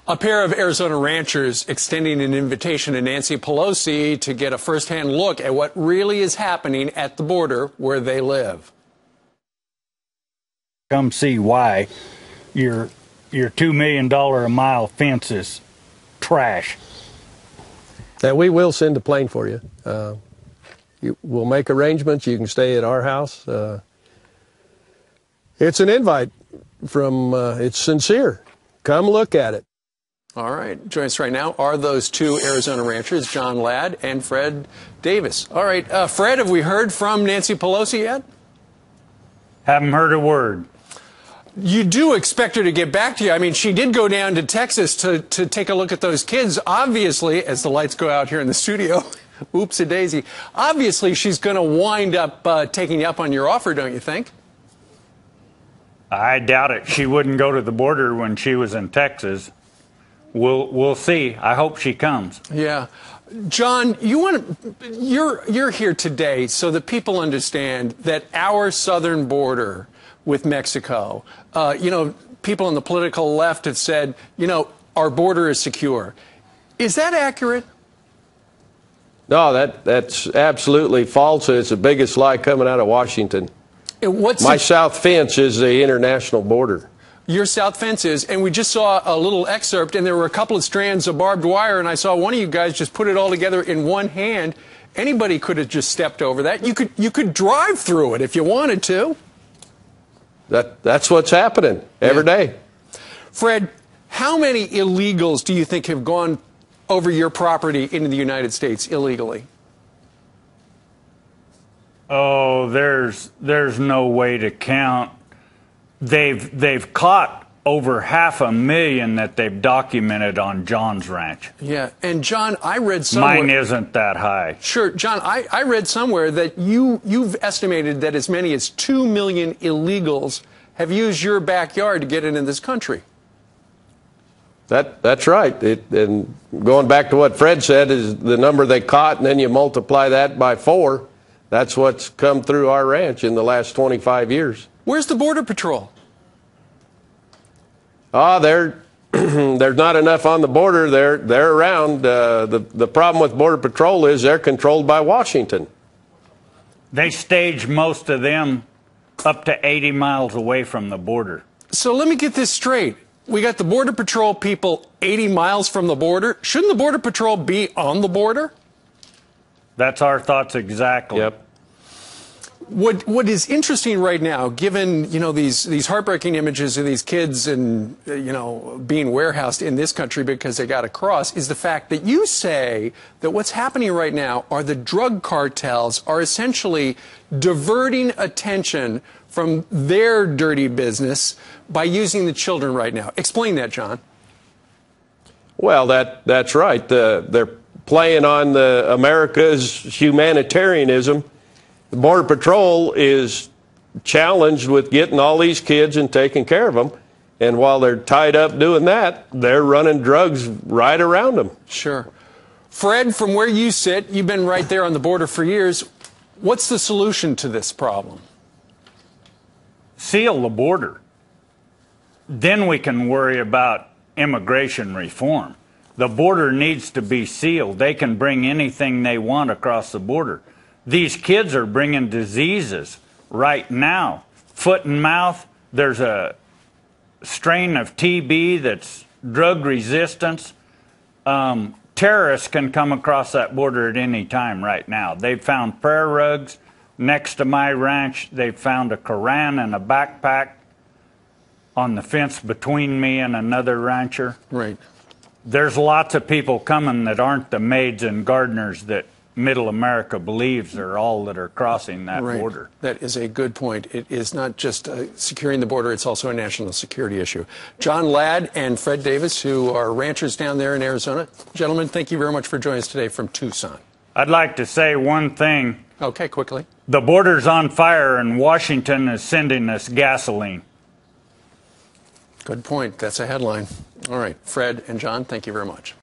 A pair of Arizona ranchers extending an invitation to Nancy Pelosi to get a first-hand look at what really is happening at the border where they live. Come see why your $2 million a mile fence is trash. That we will send a plane for you. We'll make arrangements. You can stay at our house. It's an invite from, it's sincere. Come look at it. All right. Joining us right now are those two Arizona ranchers, John Ladd and Fred Davis. All right. Fred, have we heard from Nancy Pelosi yet? Haven't heard a word. You do expect her to get back to you. I mean, she did go down to Texas to take a look at those kids. Obviously, as the lights go out here in the studio, oops-a-daisy, obviously she's going to wind up taking you up on your offer, don't you think? I doubt it. She wouldn't go to the border when she was in Texas. We'll see. I hope she comes. Yeah. John, you're here today so that people understand that our southern border with Mexico, people on the political left have said, our border is secure. Is that accurate? No, that's absolutely false. It's the biggest lie coming out of Washington. My south fence is the international border. Your south fence is, and we just saw a little excerpt, and there were a couple of strands of barbed wire, and I saw one of you guys just put it all together in one hand. Anybody could have just stepped over that. You could drive through it if you wanted to. That's what's happening every day. Fred, how many illegals do you think have gone over your property into the United States illegally? Oh, there's no way to count. They've caught over 500,000 that they've documented on John's ranch. Yeah, and John, I read somewhere... Mine isn't that high. Sure, John, I read somewhere that you've estimated that as many as 2 million illegals have used your backyard to get into this country. That's right. And going back to what Fred said, is the number they caught, and then you multiply that by 4. That's what's come through our ranch in the last 25 years. Where's the Border Patrol? There's not enough on the border. They're around. The problem with Border Patrol is they're controlled by Washington. They stage most of them up to 80 miles away from the border. So let me get this straight. We got the Border Patrol people 80 miles from the border. Shouldn't the Border Patrol be on the border? That's our thoughts exactly. Yep. What is interesting right now, given these heartbreaking images of these kids and being warehoused in this country because they got across, is the fact that you say that what's happening right now are the drug cartels are essentially diverting attention from their dirty business by using the children right now. Explain that, John. Well, that's right. They're playing on America's humanitarianism. The Border Patrol is challenged with getting all these kids and taking care of them. And while they're tied up doing that, they're running drugs right around them. Sure. Fred, from where you sit, you've been right there on the border for years. What's the solution to this problem? Seal the border. Then we can worry about immigration reform. The border needs to be sealed. They can bring anything they want across the border. These kids are bringing diseases right now. Foot and mouth, there's a strain of TB that's drug resistance. Terrorists can come across that border at any time right now. They've found prayer rugs next to my ranch. They've found a Koran and a backpack on the fence between me and another rancher. Right. There's lots of people coming that aren't the maids and gardeners that Middle America believes are all that are crossing that border. That is a good point. It is not just securing the border, it's also a national security issue. John Ladd and Fred Davis, who are ranchers down there in Arizona. Gentlemen, thank you very much for joining us today from Tucson. I'd like to say one thing. Okay, quickly. The border's on fire and Washington is sending us gasoline. Good point. That's a headline. All right, Fred and John, thank you very much.